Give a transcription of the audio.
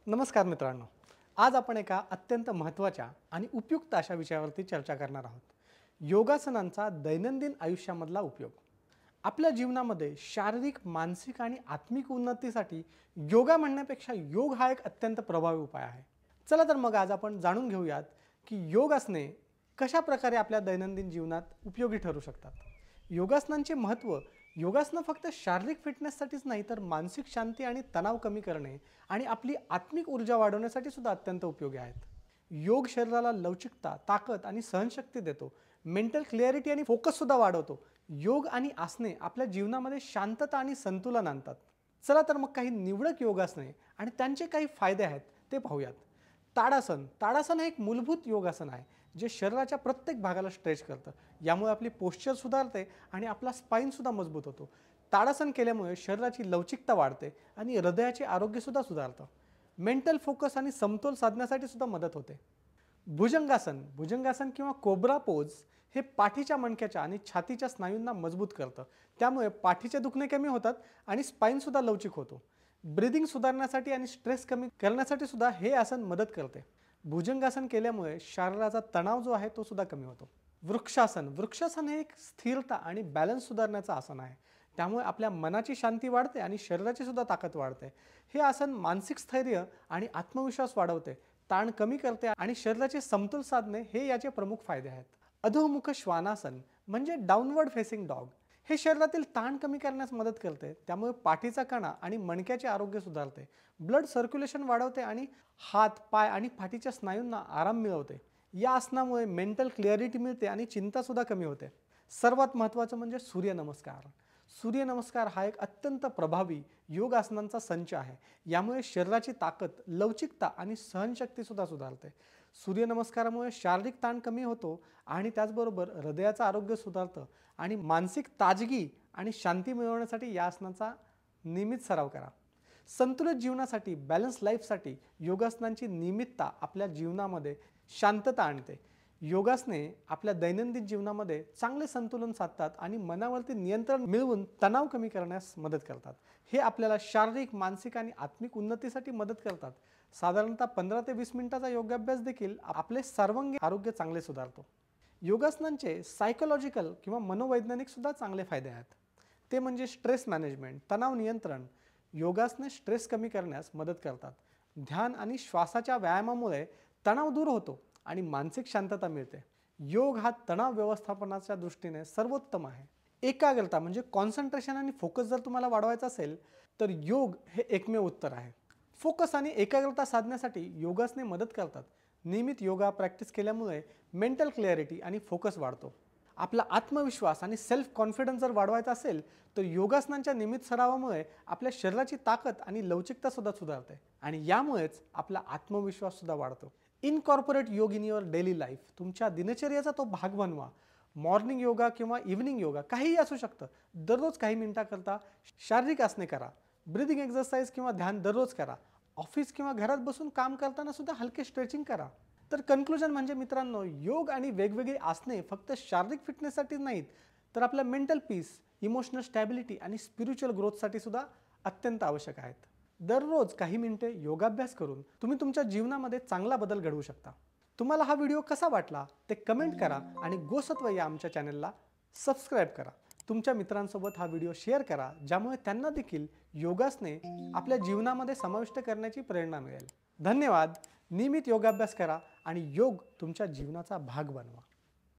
नमस्कार मित्रांनो, आज आपण एका अत्यंत महत्त्वाच्या आणि उपयुक्त अशा विषयावरती चर्चा करणार आहोत. योगासनांचा दैनंदिन आयुष्यामधला उपयोग. आपल्या जीवनामध्ये शारीरिक, मानसिक आणि आत्मिक उन्नतीसाठी योगा म्हणण्यापेक्षा योग हा एक अत्यंत प्रभावी उपाय आहे. चला तर मग आज आपण जाणून घेऊयात की योगासने कशा प्रकारे आपल्या दैनंदिन जीवनात उपयोगी ठरू शकतात. योगासनांचे महत्त्व. योगासनं फक्त शारीरिक फिटनेससाठीच नाही तर मानसिक शांती आणि तणाव कमी करणे आणि आपली आत्मिक ऊर्जा वाढवण्यासाठी सुद्धा अत्यंत उपयोगी आहेत. योग शरीराला लवचिकता, ताकद आणि सहनशक्ती देतो. मेंटल क्लॅरिटी आणि फोकस सुद्धा वाढवतो. योग आणि आसने आपल्या जीवनामध्ये शांतता आणि संतुलन आणतात. चला तर मग काही निवडक योगासने आणि त्यांचे काही फायदे आहेत ते पाहूयात. ताडासन. ताडासन हे एक मूलभूत योगासन आहे जे शरीराच्या प्रत्येक भागाला स्ट्रेच करतं. यामुळे आपली पोश्चर सुधारते आणि आपला स्पाइन सुद्धा मजबूत होतो. ताडासन केल्यामुळे शरीराची लवचिकता वाढते आणि हृदयाचे आरोग्य सुद्धा सुधारतं. मेंटल फोकस आणि समतोल साधण्यासाठी सुद्धा मदत होते. भुजंगासन. भुजंगासन किंवा कोब्रा पोज हे पाठीच्या मणक्याच्या आणि छातीच्या स्नायूंना मजबूत करतं. त्यामुळे पाठीचे दुखणे कमी होतात आणि स्पाइन सुद्धा लवचिक होतो. ब्रीदिंग सुधारण्यासाठी आणि स्ट्रेस कमी करण्यासाठी सुद्धा हे आसन मदत करते. भुजंगासन केल्यामुळे शरीराचा तणाव जो आहे तो सुद्धा कमी होतो. वृक्षासन. वृक्षासन हे एक स्थिरता आणि बॅलन्स सुधारण्याचं आसन आहे. त्यामुळे आपल्या मनाची शांती वाढते आणि शरीराची सुद्धा ताकद वाढते. हे आसन मानसिक स्थैर्य आणि आत्मविश्वास वाढवते, ताण कमी करते आणि शरीराचे समतोल साधणे हे याचे प्रमुख फायदे आहेत. अधोमुख श्वानासन म्हणजे डाऊनवर्ड फेसिंग डॉग. हे शरीरातील ताण कमी करण्यास मदत करते. त्यामुळे पाठीचा कणा आणि मणक्याचे आरोग्य सुधारते. ब्लड सर्क्युलेशन वाढवते आणि हात, पाय आणि पाठीच्या स्नायूंना आराम मिळवते. या आसनामुळे मेंटल क्लॅरिटी मिळते आणि चिंता सुद्धा कमी होते. सर्वात महत्त्वाचं म्हणजे सूर्यनमस्कार. सूर्यनमस्कार हा एक अत्यंत प्रभावी योग आसनांचा संच आहे. यामुळे शरीराची ताकद, लवचिकता आणि सहनशक्ती सुद्धा सुधारते. सूर्यनमस्कारामुळे शारीरिक ताण कमी होतो आणि त्याचबरोबर हृदयाचं आरोग्य सुधारतं आणि मानसिक ताजगी आणि शांती मिळवण्यासाठी या आसनाचा नियमित सराव करा. संतुलित जीवनासाठी, बॅलन्स लाईफसाठी योगासनांची नियमितता आपल्या जीवनामध्ये शांतता आणते. योगासने आपल्या दैनंदिन जीवनामध्ये चांगले संतुलन साधतात आणि मनावरती नियंत्रण मिळवून तणाव कमी करण्यास मदत करतात. हे आपल्याला शारीरिक, मानसिक आणि आत्मिक उन्नतीसाठी मदत करतात. साधारणतः 15 ते 20 मिनिटाचा योगाभ्यास देखील आपले सर्वांगीण आरोग्य चांगले सुधारतो. योगासनांचे सायकोलॉजिकल किंवा मनोवैज्ञानिक सुद्धा चांगले फायदे आहेत. ते म्हणजे स्ट्रेस मॅनेजमेंट, तणाव नियंत्रण. योगासने स्ट्रेस कमी करण्यास मदत करतात. ध्यान आणि श्वासाच्या व्यायामामुळे तणाव दूर होतो आणि मानसिक शांतता मिळते. योग हा तणाव व्यवस्थापनाच्या दृष्टीने सर्वोत्तम आहे. एकाग्रता म्हणजे कॉन्सन्ट्रेशन आणि फोकस जर तुम्हाला वाढवायचा असेल तर योग हे एकमेव उत्तर आहे. फोकस आणि एकाग्रता साधण्यासाठी योगासने मदत करतात. नियमित योगा प्रॅक्टिस केल्यामुळे मेंटल क्लॅरिटी आणि फोकस वाढतो. आपला आत्मविश्वास आणि सेल्फ कॉन्फिडन्स जर वाढवायचा असेल तर योगासनांच्या नियमित सरावामुळे आपल्या शरीराची ताकद आणि लवचिकता सुद्धा सुधारते आणि यामुळेच आपला आत्मविश्वास सुद्धा वाढतो. इनकॉर्पोरेट योग इन युअर डेली लाईफ. तुमच्या दिनचर्येचा तो भाग बनवा. मॉर्निंग योगा किंवा इव्हनिंग योगा काहीही असू शकतं. दररोज काही मिनिटाकरता शारीरिक आसने करा. ब्रीदिंग एक्सरसाइज किंवा ध्यान दररोज करा. ऑफिस किंवा घरात बसून काम करताना सुद्धा हलके स्ट्रेचिंग करा. तर कन्क्लुजन म्हणजे मित्रांनो, योग आणि वेगवेगळी आसने फक्त शारीरिक फिटनेससाठी नाहीत तर आपल्या मेंटल पीस, इमोशनल स्टॅबिलिटी आणि स्पिरिच्युअल ग्रोथसाठी सुद्धा अत्यंत आवश्यक आहेत. दररोज काही मिनिटे योगाभ्यास करून तुम्ही तुमच्या जीवनामध्ये चांगला बदल घडवू शकता. तुम्हाला हा व्हिडिओ कसा वाटला ते कमेंट करा आणि गोसत्व या आमच्या चॅनलला सबस्क्राईब करा. तुमच्या मित्रांसोबत हा व्हिडिओ शेअर करा ज्यामुळे त्यांना देखील योगासने आपल्या जीवनामध्ये समाविष्ट करण्याची प्रेरणा मिळेल. धन्यवाद. नियमित योगाभ्यास करा आणि योग तुमच्या जीवनाचा भाग बनवा.